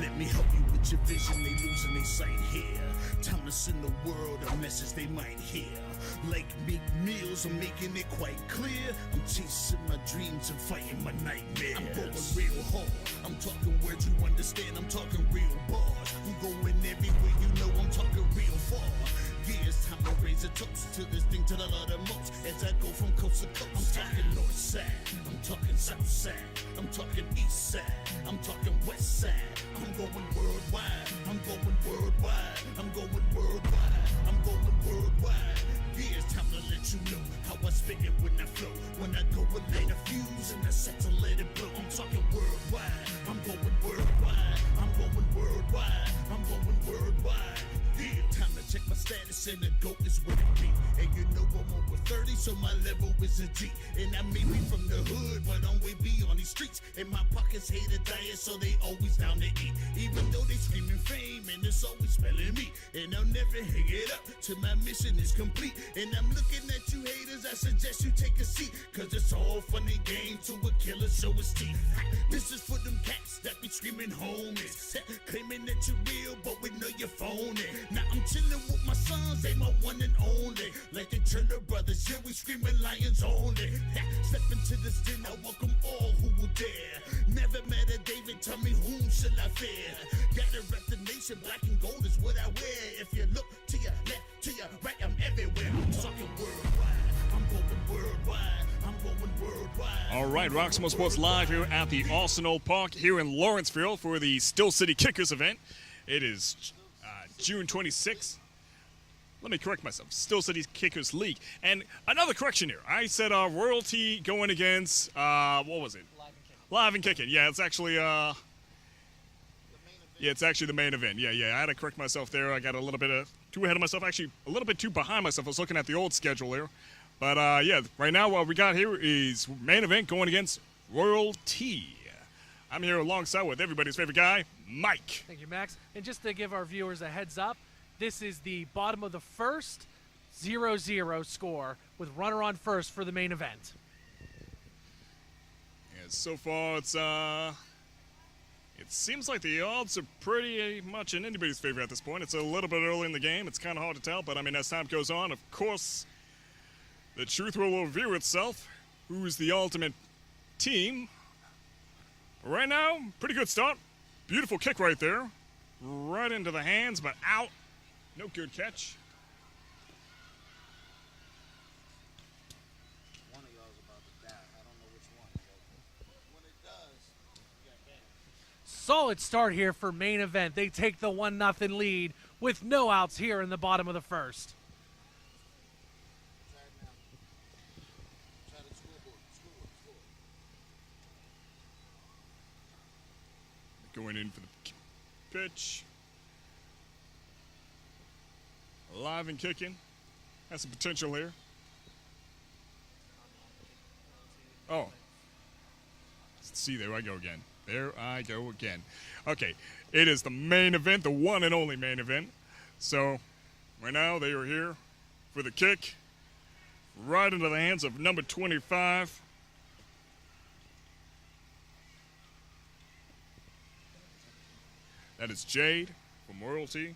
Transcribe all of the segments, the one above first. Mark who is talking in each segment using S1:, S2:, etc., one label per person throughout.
S1: Let me help you with your vision, they losing their sight here. Time to send the world a message they might hear. Like big meals, I'm making it quite clear. I'm chasing my dreams and fighting my nightmares. I'm going real hard, I'm talking words you understand, I'm talking real bars. I'm going everywhere, you know I'm talking real far. Yeah, it's time to raise a toast to this thing to the Lord the most. As I go from coast to coast, I'm talking north side, I'm talking south side, I'm talking east side, I'm talking west side. I'm going worldwide, I'm going worldwide, I'm going worldwide, I'm going worldwide. Yeah, it's time to let you know how I spit it when I flow. When I go and light a fuse and I set to let it blow. I'm talking worldwide, I'm going worldwide, I'm going worldwide, I'm going worldwide. Yeah, time to check my status and the GOAT is where it be. And you know I'm over 30, so my level is a G. And I may be from the hood, but I'm way beyond these streets. And my pockets hate a diet, so they always down to eat. Even though they screaming fame, and it's always spelling me. And I'll never hang it up till my mission is complete. And I'm looking at you haters, I suggest you take a seat. Cause it's all funny game to a killer show his teeth. This is for them cats that be screaming homies. Claiming that you're real, but we know you're phony. Now I'm chillin' with my sons, they my one and only. Like the Turner brothers, yeah, we screaming lions only. Step into this den, I welcome all who will dare. Never met a David, tell me whom shall I fear? Gotta rep the nation, black and gold is what I wear. If you look to your left, to your right, I'm everywhere. I'm talking worldwide, I'm going worldwide, I'm going worldwide.
S2: All right, Roxamore Sports live here at the Arsenal Park here in Lawrenceville for the Still City Kickers event. It is June 26th. Let me correct myself. Still City Kickers League. And another correction here. I said Royalty going against, what was it? Live and Kicking. Yeah, it's actually, it's actually the main event. Yeah, I had to correct myself there. I got a little bit too ahead of myself. Actually, a little bit too behind myself. I was looking at the old schedule here. But, yeah, right now what we got here is main event going against Royalty. I'm here alongside with everybody's favorite guy, Mike.
S3: Thank you, Max. And just to give our viewers a heads up, this is the bottom of the first 0-0 score with runner on first for the main event.
S2: Yeah, so far it seems like the odds are pretty much in anybody's favor at this point. It's a little bit early in the game. It's kind of hard to tell, but I mean, as time goes on, of course, the truth will reveal itself. Who is the ultimate team? Right now, pretty good start. Beautiful kick right there. Right into the hands, but out. No good catch.
S4: One of y'all's about to die. I don't know which one. When it does, you got banned.
S3: Solid start here for main event. They take the 1-0 lead with no outs here in the bottom of the first.
S4: Try it now. Try the scoreboard.
S2: Going in for the pitch. Live and Kicking. Has some potential here. Oh. Let's see, there I go again. There I go again. Okay, it is the main event, the one and only main event. So, right now they are here for the kick. Right into the hands of number 25. That is Jade from Royalty.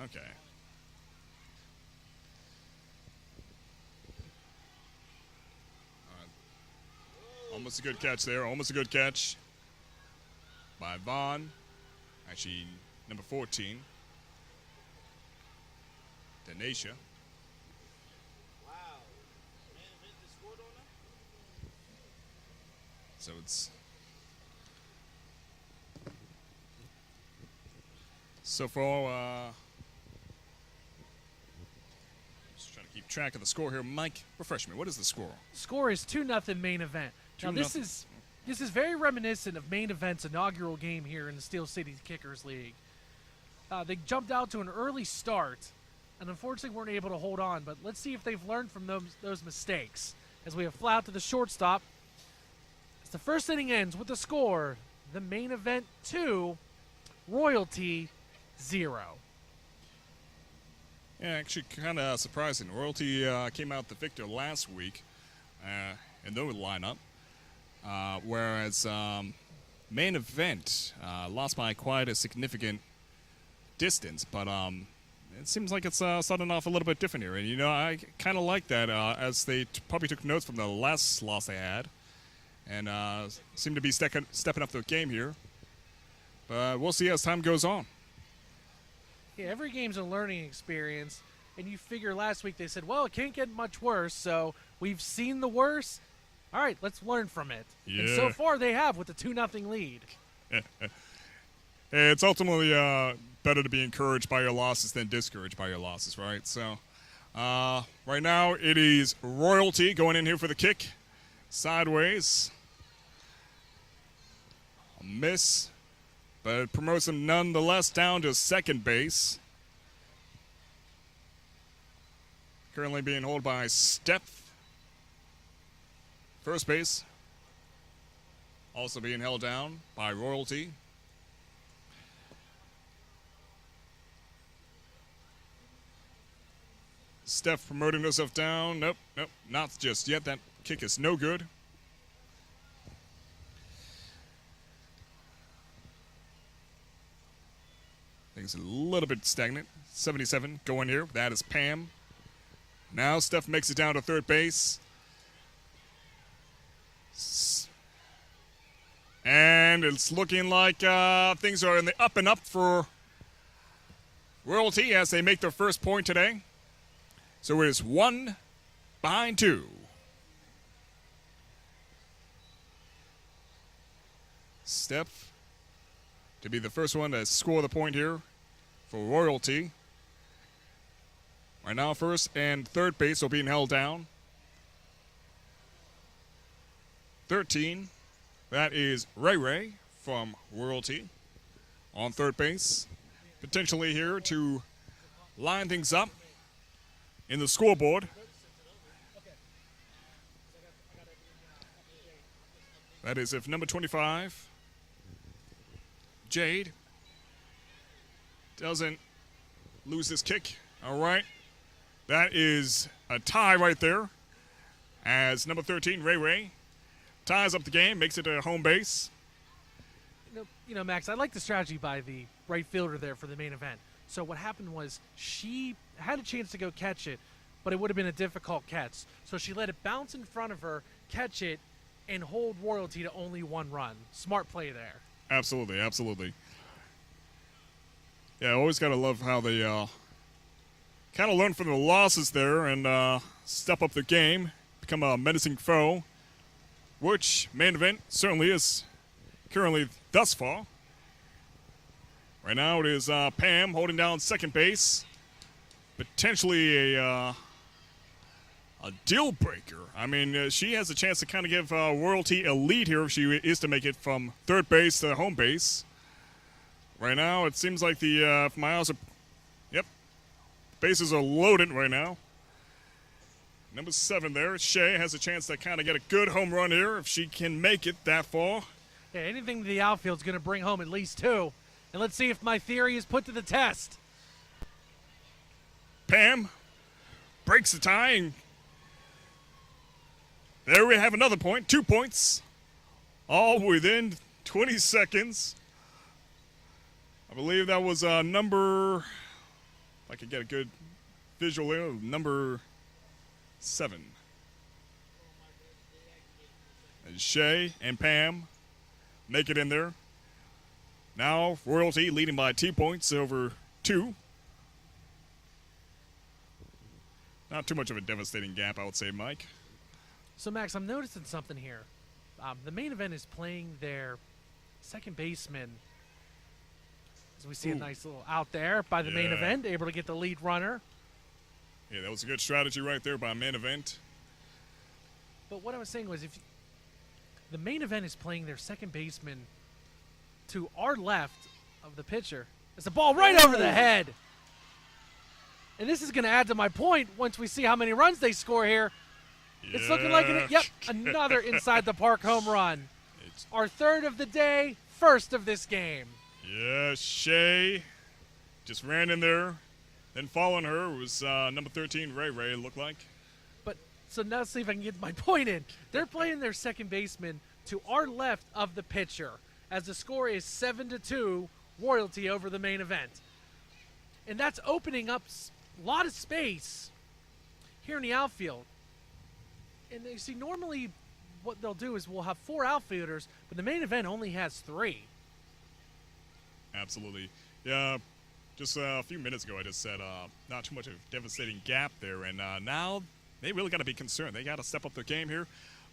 S2: Okay. Almost a good catch there. Almost a good catch by Vaughn. Actually, number 14. Denacia.
S4: Wow. Man, event just scored on them?
S2: So it's... So far, just trying to keep track of the score here. Mike, refresh me. What is the score?
S3: Score is 2-0 main event. Now this is very reminiscent of main event's inaugural game here in the Steel City Kickers League. They jumped out to an early start and unfortunately weren't able to hold on, but let's see if they've learned from those mistakes as we have fly out to the shortstop. As the first inning ends with the score the main event 2, Royalty 0.
S2: Yeah, actually kind of surprising. Royalty came out the victor last week in their lineup, whereas main event lost by quite a significant distance, but it seems like it's starting off a little bit different here. And, you know, I kind of like that as they probably took notes from the last loss they had and seem to be stepping up their game here. But we'll see as time goes on.
S3: Yeah, every game's a learning experience, and you figure last week they said, well, it can't get much worse, so we've seen the worst. All right, let's learn from it.
S2: Yeah.
S3: And so far they have with a 2-0 lead.
S2: It's ultimately better to be encouraged by your losses than discouraged by your losses, right? So right now it is Royalty going in here for the kick. Sideways. A miss. But it promotes him nonetheless down to second base. Currently being held by Steph. First base. Also being held down by Royalty. Steph promoting herself down. Nope, not just yet. That kick is no good. Things a little bit stagnant. 77 going here. That is Pam. Now Steph makes it down to third base. And it's looking like things are in the up and up for Royalty as they make their first point today. So it is 1 behind 2. Steph to be the first one to score the point here for Royalty. Right now, first and third base are being held down. 13, that is Ray Ray from Royalty on third base. Potentially here to line things up in the scoreboard. That is if number 25, Jade, doesn't lose this kick. All right. That is a tie right there as number 13, Ray Ray, ties up the game, makes it to home base.
S3: You know, Max, I like the strategy by the right fielder there for the main event. So what happened was she had a chance to go catch it, but it would have been a difficult catch. So she let it bounce in front of her, catch it, and hold Royalty to only 1 run. Smart play there.
S2: Absolutely, absolutely. Yeah, I always got to love how they kind of learn from the losses there and step up the game, become a menacing foe, which main event certainly is currently thus far. Right now it is Pam holding down second base. Potentially a deal breaker. I mean, she has a chance to kind of give Royalty a lead here if she is to make it from third base to home base. Right now it seems like the Miles are, yep, bases are loaded right now. Number 7 there, Shea, has a chance to kind of get a good home run here if she can make it that far.
S3: Yeah, anything to the outfield's going to bring home at least 2. And let's see if my theory is put to the test.
S2: Pam breaks the tie, and there we have another point. 2 points, all within 20 seconds. I believe that was number, if I could get a good visual there, number 7. And Shay and Pam make it in there. Now Royalty leading by 2 points over 2. Not too much of a devastating gap, I would say, Mike.
S3: So, Max, I'm noticing something here. The main event is playing their second baseman. As we see a nice little out there by the main event, able to get the lead runner.
S2: Yeah, that was a good strategy right there by main event.
S3: But what I was saying was, if the main event is playing their second baseman to our left of the pitcher, it's a ball right over the head. And this is going to add to my point once we see how many runs they score here. Yeah. It's looking like another inside the park home run. Our third of the day, first of this game.
S2: Yeah, Shay just ran in there. Then following her was number 13, Ray Ray, it looked like.
S3: But so now see if I can get my point in. They're playing their second baseman to our left of the pitcher, as the score is 7-2, Royalty over the main event. And that's opening up a lot of space here in the outfield. And you see, normally what they'll do is we'll have 4 outfielders, but the main event only has 3.
S2: Absolutely. Yeah, just a few minutes ago I just said not too much of a devastating gap there, and now they really got to be concerned. They got to step up their game here.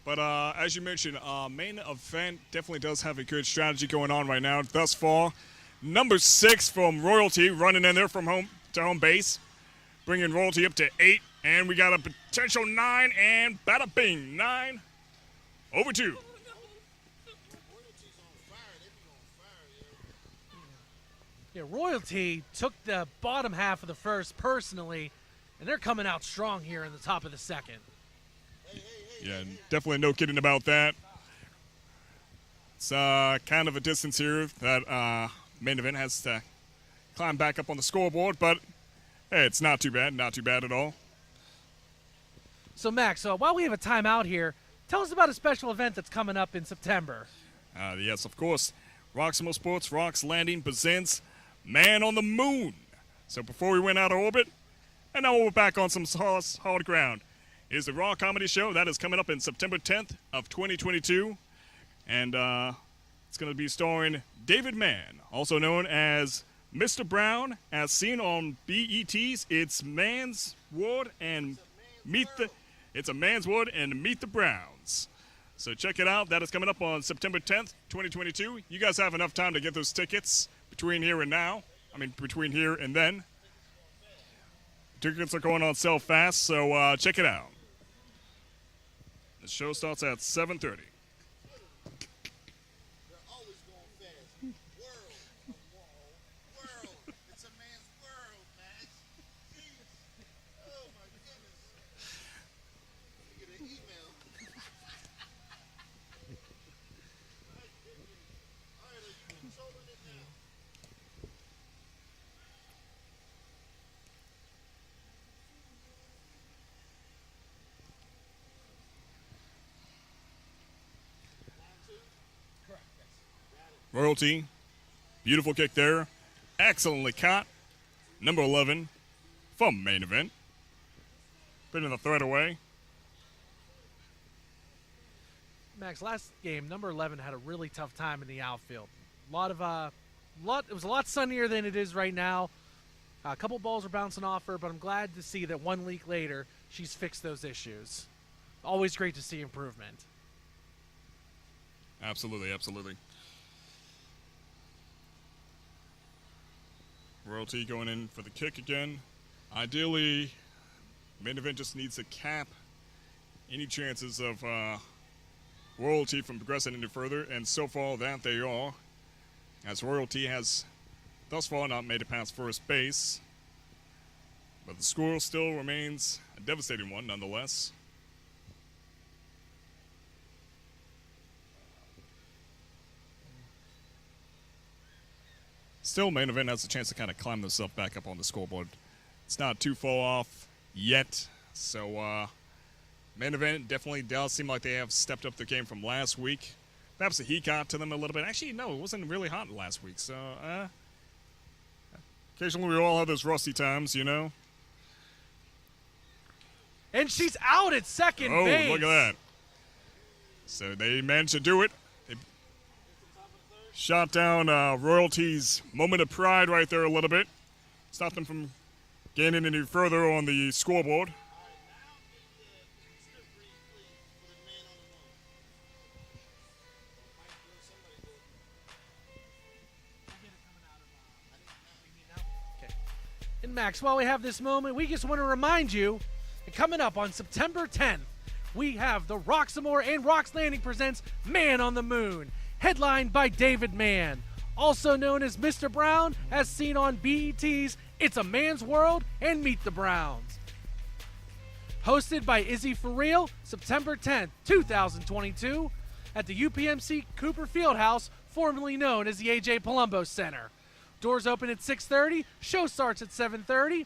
S2: But as you mentioned, main event definitely does have a good strategy going on right now thus far. Number 6 from Royalty running in there from home to home base, bringing Royalty up to 8, and we got a potential 9, and bada bing, 9 over 2.
S4: Royalty's on fire. They be on fire,
S3: Yeah, Royalty took the bottom half of the first personally, and they're coming out strong here in the top of the second.
S2: Yeah, definitely no kidding about that. It's kind of a distance here that main event has to climb back up on the scoreboard, but hey, it's not too bad at all.
S3: So, Max, while we have a timeout here, tell us about a special event that's coming up in September.
S2: Yes, of course. Roxamore Sports Rocks Landing presents Man on the Moon. So before we went out of orbit, and now we're back on some hard ground. Here's the Raw Comedy Show. That is coming up in September 10th of 2022. And it's going to be starring David Mann, also known as Mr. Brown, as seen on BET's It's Man's World and It's a Man's World and Meet the Browns. So check it out. That is coming up on September 10th, 2022. You guys have enough time to get those tickets between here and now. Between here and then. Tickets are going on sale fast, so check it out. The show starts at 7:30.
S4: They're always going fast. World. It's a man's world, Max. Jeez. Oh, my goodness. You get an email. All right, are you controlling it now?
S2: Royalty, beautiful kick there. Excellently caught. Number 11 from main event. Putting the threat away.
S3: Max, last game, number 11 had a really tough time in the outfield. It was a lot sunnier than it is right now. A couple balls were bouncing off her, but I'm glad to see that 1 week later she's fixed those issues. Always great to see improvement.
S2: Absolutely, absolutely. Royalty going in for the kick again. Ideally, main event just needs to cap any chances of Royalty from progressing any further, and so far that they are, as Royalty has thus far not made it past first base, but the score still remains a devastating one nonetheless. Still, main event has a chance to kind of climb themselves back up on the scoreboard. It's not too far off yet, so main event definitely does seem like they have stepped up their game from last week. Perhaps the heat got to them a little bit. Actually, no, it wasn't really hot last week, so occasionally we all have those rusty times, you know.
S3: And she's out at second base.
S2: Oh, look at that. So they managed to do it. They shot down Royalty's moment of pride right there a little bit. Stopped them from gaining any further on the scoreboard.
S3: And Max, while we have this moment, we just want to remind you that coming up on September 10th, we have the Roxamore and Rocks Landing presents Man on the Moon, headlined by David Mann, also known as Mr. Brown, as seen on BET's It's a Man's World and Meet the Browns. Hosted by Izzy For Real, September 10th, 2022, at the UPMC Cooper Fieldhouse, formerly known as the A.J. Palumbo Center. Doors open at 6:30. Show starts at 7:30.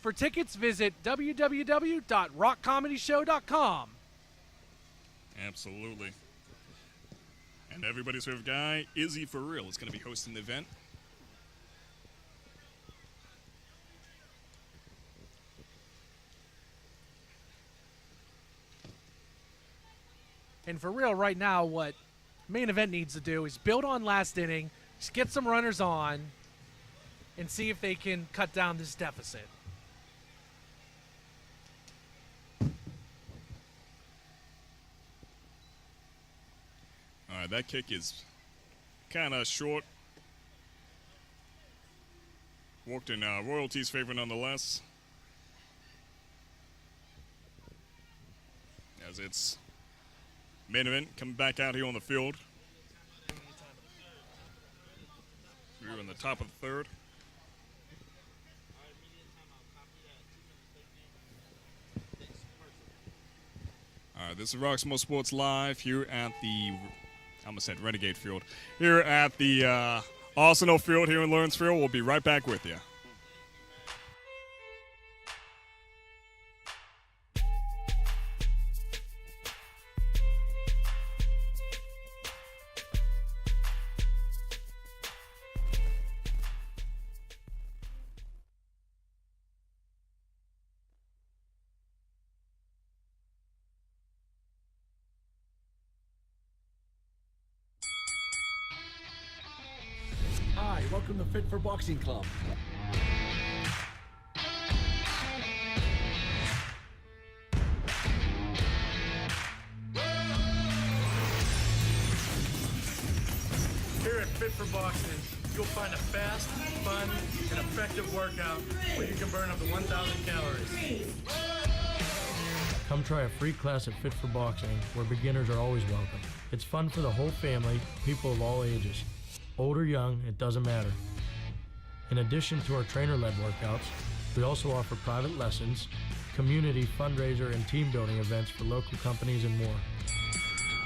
S3: For tickets, visit www.rockcomedyshow.com.
S2: Absolutely. And everybody's favorite guy, Izzy For Real, is going to be hosting the event.
S3: And for real, right now, what main event needs to do is build on last inning, just get some runners on, and see if they can cut down this deficit.
S2: All right, that kick is kind of short. Walked in Royalty's favor nonetheless. As it's main event coming back out here on the field. We're in the top of the third. All right, this is Roxamore Sports Live here at the, I almost said Renegade Field, here at the Arsenal Field here in Lawrenceville. We'll be right back with you.
S5: Hi, welcome to Fit for Boxing Club.
S6: Here at Fit for Boxing, you'll find a fast, fun, and effective workout where you can burn up to 1,000 calories.
S7: Come try a free class at Fit for Boxing, where beginners are always welcome. It's fun for the whole family, people of all ages. Old or young, it doesn't matter. In addition to our trainer-led workouts, we also offer private lessons, community fundraiser and team building events for local companies and more.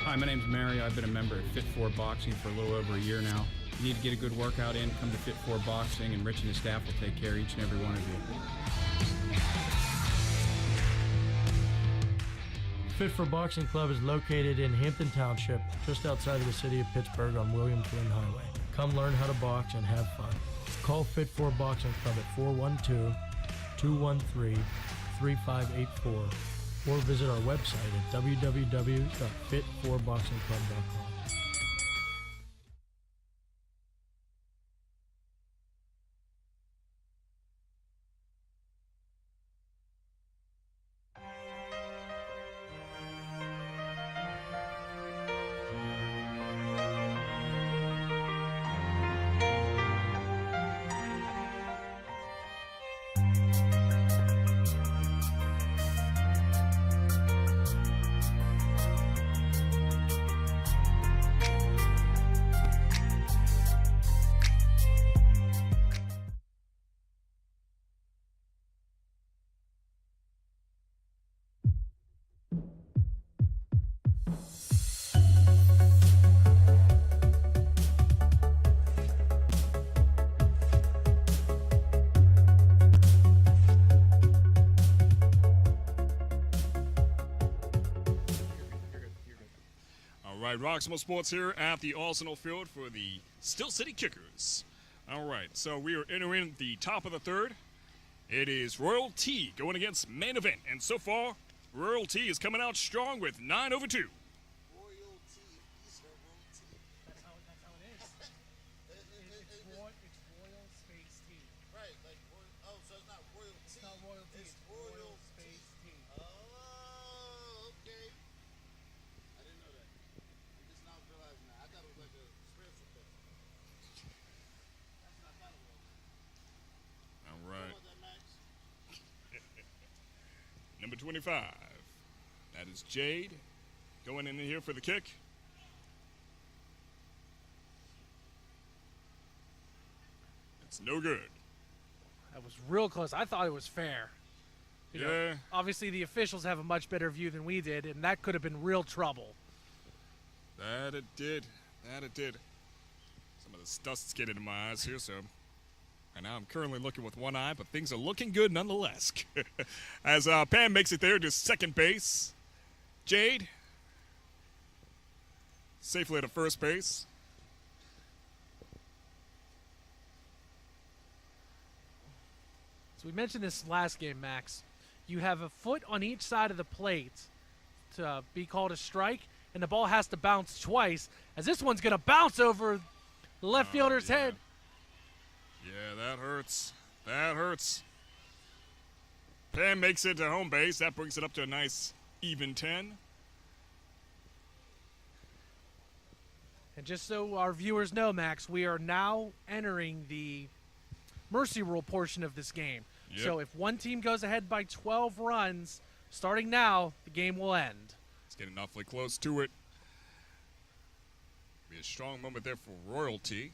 S8: Hi, my name's Mary. I've been a member at Fit4 Boxing for a little over a year now. If you need to get a good workout in, come to Fit4 Boxing, and Rich and his staff will take care of each and every one of you.
S7: Fit for Boxing Club is located in Hampton Township, just outside of the city of Pittsburgh on William Flynn Highway. Come learn how to box and have fun. Call Fit4 Boxing Club at 412-213-3584 or visit our website at www.fit4boxingclub.com.
S2: All right, Roxamore Sports here at the Arsenal Field for the Steel City Kickers. All right, so we are entering the top of the third. It is Royalty going against Main Event, and so far, Royalty is coming out strong with 9/2.
S4: Royalty. These are royalty.
S3: That's how it is. It's royal space tea.
S4: Right, like, oh, so it's not royalty.
S3: It's not royalty, it's royal space tea.
S4: Oh, okay. I didn't know that. I'm just now realizing that. I thought it was like a spiritual thing. That's what I thought it was.
S2: All
S4: What
S2: right,
S4: about that, Max?
S2: number 25. That is Jade going in here for the kick. It's no good.
S3: That was real close. I thought it was fair. You know,
S2: Yeah.
S3: obviously, the officials have a much better view than we did, and that could have been real trouble.
S2: That it did. That it did. Some of this dust's getting in my eyes here, so right now I'm currently looking with one eye, but things are looking good nonetheless. As Pam makes it there to second base. Jade safely to first base.
S3: So we mentioned this last game, Max. You have a foot on each side of the plate to be called a strike, and the ball has to bounce twice, as this one's going to bounce over the left fielder's head.
S2: Yeah, that hurts. That hurts. Pam makes it to home base. That brings it up to a nice even 10.
S3: And just so our viewers know, Max, we are now entering the mercy rule portion of this game.
S2: Yep.
S3: So if one team goes ahead by 12 runs, starting now, the game will end.
S2: It's getting awfully close to it. Be a strong moment there for Royalty.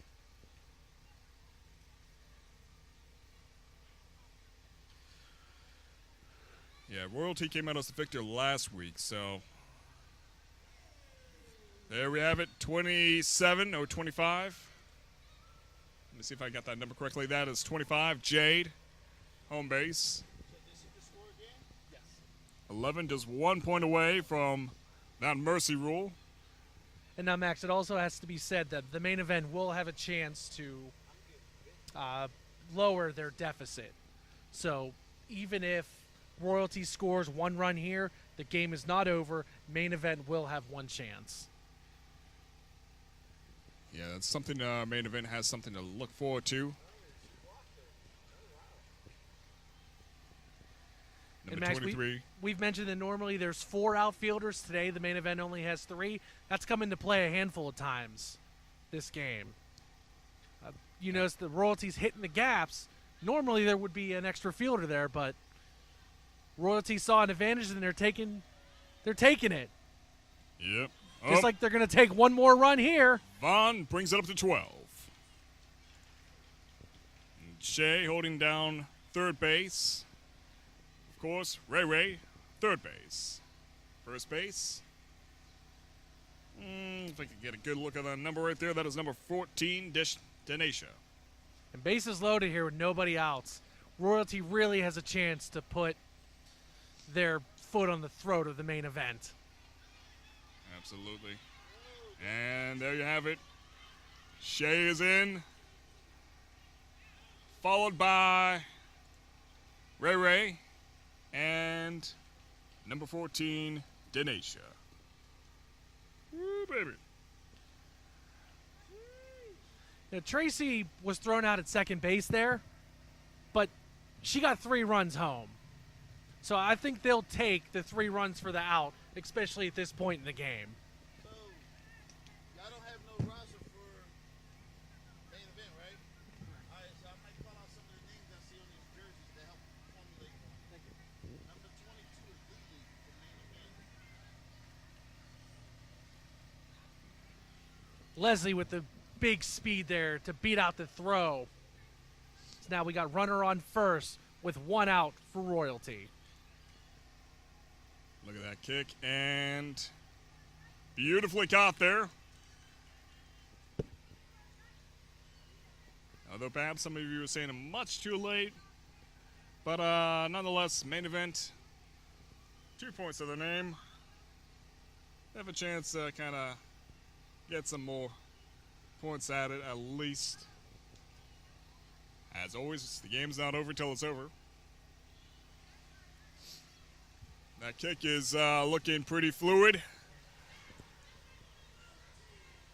S2: Yeah, Royalty came out as the victor last week, so there we have it, 27 or 25. Let me see if I got that number correctly. That is 25, Jade, home base. 11 just 1 point away from that mercy rule.
S3: And now, Max, it also has to be said that the main event will have a chance to lower their deficit. So even if Royalty scores 1 run here, the game is not over. Main event will have 1 chance.
S2: Yeah, that's something main event has something to look forward to.
S3: And
S2: Number
S3: Max,
S2: 23.
S3: we've mentioned that normally there's 4 outfielders. Today, the main event only has 3. That's come into play a handful of times this game. You notice the Royalty's hitting the gaps. Normally there would be an extra fielder there, but Royalty saw an advantage and they're taking it.
S2: Yep.
S3: Just like they're going to take 1 more run here.
S2: Vaughn brings it up to 12. And Shea holding down third base. Of course, Ray, third base. First base. If I could get a good look at that number right there, that is number 14, Denisha.
S3: And bases loaded here with nobody outs. Royalty really has a chance to put their foot on the throat of the main event.
S2: Absolutely. And there you have it. Shea is in. Followed by Ray and number 14, Denisha. Woo, baby.
S3: Now, Tracy was thrown out at second base there, but she got 3 runs home. So I think they'll take the 3 runs for the out, especially at this point in the game.
S4: So, y'all don't have no roster for main event, right? All right, so I might call out some of the names I see on these jerseys to help formulate one. Number 22 is Lily for main event.
S3: Leslie with the big speed there to beat out the throw. So now we got runner on first with 1 out for Royalty.
S2: Look at that kick, and beautifully caught there. Although perhaps some of you were saying it much too late. But nonetheless, main event, 2 points to the name. They have a chance to kind of get some more points at it, at least. As always, the game's not over till it's over. That kick is looking pretty fluid.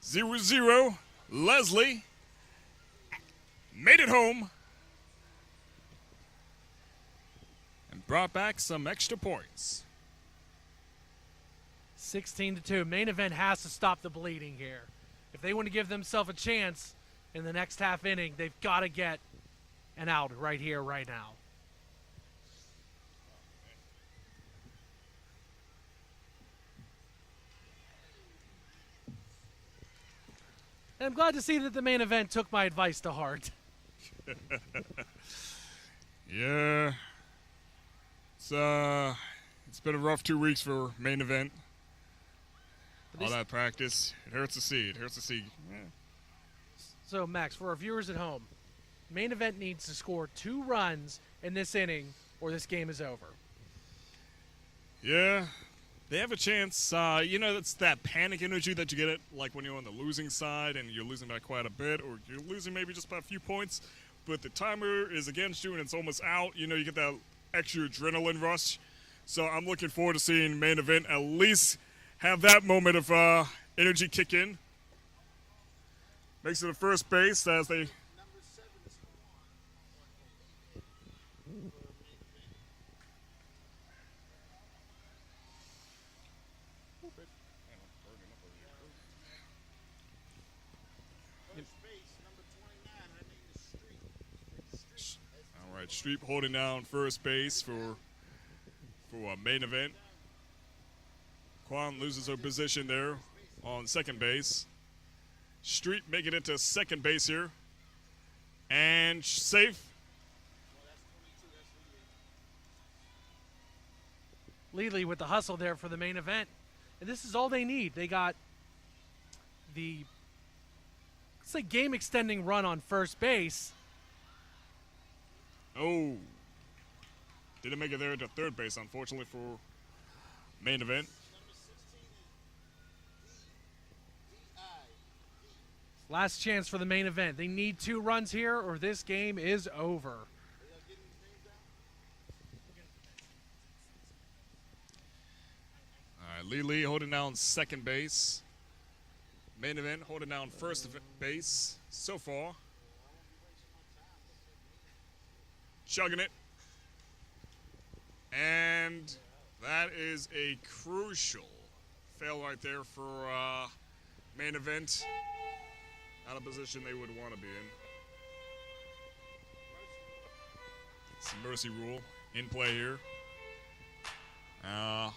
S2: 0-0. Leslie made it home and brought back some extra points.
S3: 16-2. Main event has to stop the bleeding here. If they want to give themselves a chance in the next half inning, they've got to get an out right here, right now. And I'm glad to see that the main event took my advice to heart.
S2: Yeah. It's been a rough 2 weeks for main event. All that practice. It hurts to see. Yeah.
S3: So, Max, for our viewers at home, main event needs to score 2 runs in this inning or this game is over.
S2: Yeah, they have a chance. That's that panic energy that you get like when you're on the losing side and you're losing by quite a bit, or you're losing maybe just by a few points, but the timer is against you and it's almost out. You get that extra adrenaline rush. So I'm looking forward to seeing main event at least have that moment of energy kick in. Makes it a first base as they.
S4: Number 7 is Quan. First base, number 29. Her name is Street.
S2: All right, Streep holding down first base for a main event. Quan loses her position there on second base. Streep making it to second base here. And safe.
S3: Lely with the hustle there for the main event. And this is all they need. They got the, let's say, game-extending run on first base.
S2: Oh. Didn't make it there to third base, unfortunately, for main event.
S4: Number 16 is D.I.
S3: Last chance for the main event. They need 2 runs here or this game is over.
S4: Are y'all getting these names down?
S2: All right, Lee holding down second base. Main event holding down first base so far. Chugging it. And that is a crucial fail right there for main event. Not a position they would want to be in. It's a mercy rule in play here. Yeah,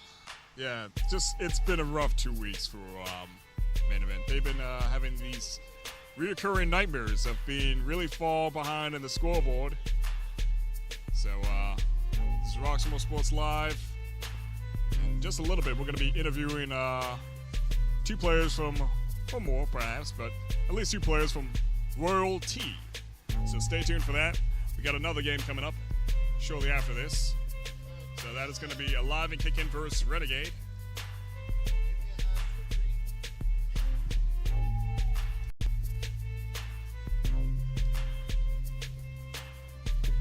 S2: it's been a rough 2 weeks for main event. They've been having these reoccurring nightmares of being really far behind in the scoreboard. So this is Roxamore Sports Live. In just a little bit, we're going to be interviewing 2 players or more perhaps, but at least 2 players from Royal T. So stay tuned for that. We got another game coming up shortly after this. So that is going to be Alive and Kick In versus Renegade.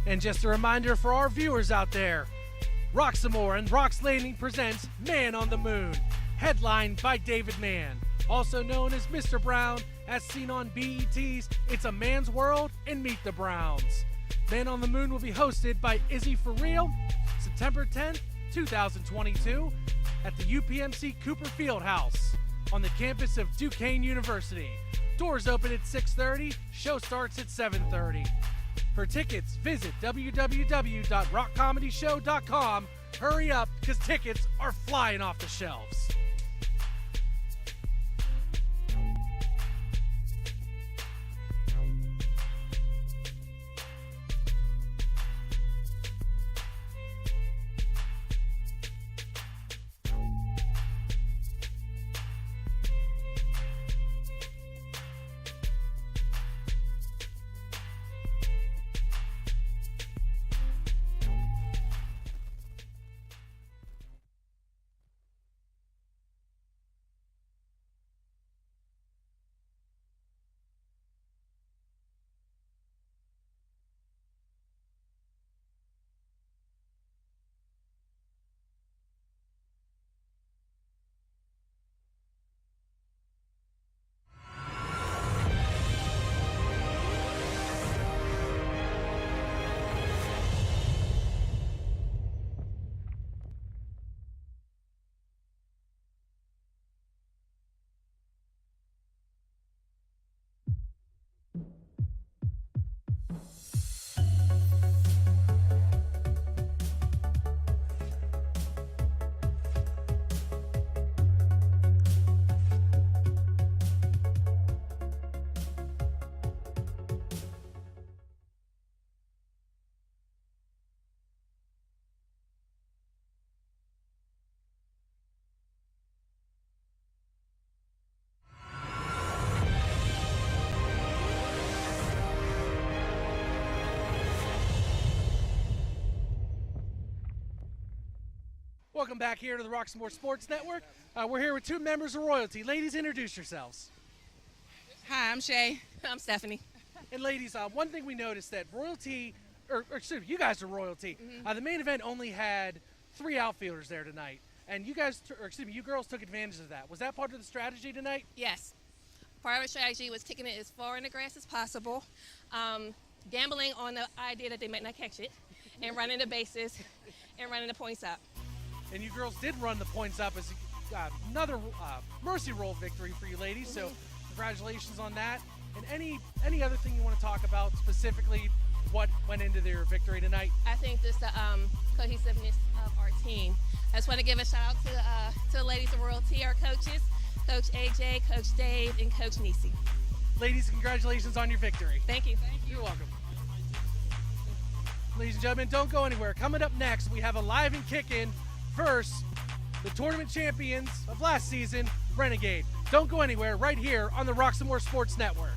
S3: And just a reminder for our viewers out there, Roxamore and Rox Landing presents Man on the Moon, headlined by David Mann, also known as Mr. Brown, as seen on BET's It's a Man's World and Meet the Browns. Man on the Moon will be hosted by Izzy For Real, September 10th, 2022, at the UPMC Cooper Fieldhouse on the campus of Duquesne University. Doors open at 6:30, show starts at 7:30. For tickets, visit www.rockcomedyshow.com. Hurry up, because tickets are flying off the shelves. Welcome back here to the Roxamore Sports Network. We're here with two members of royalty. Ladies, introduce yourselves.
S9: Hi, I'm Shay. I'm Stephanie.
S3: And ladies, one thing we noticed that royalty, or excuse me, you guys are royalty. The main event only had 3 outfielders there tonight, and you guys, you girls took advantage of that. Was that part of the strategy tonight?
S9: Yes. Part of the strategy was kicking it as far in the grass as possible, gambling on the idea that they might not catch it, and running the bases and running the points up.
S3: And you girls did run the points up as another mercy roll victory for you ladies. So congratulations on that. And any other thing you want to talk about specifically? What went into their victory tonight?
S9: I think just the cohesiveness of our team. I just want to give a shout out to the ladies of royalty, our coaches, Coach AJ, Coach Dave, and Coach Nisi.
S3: Ladies, congratulations on your victory.
S9: Thank you.
S3: You're welcome. Ladies and gentlemen, don't go anywhere. Coming up next, we have a live and kick-in versus the tournament champions of last season, Renegade. Don't go anywhere, right here on the Roxamore Sports Network.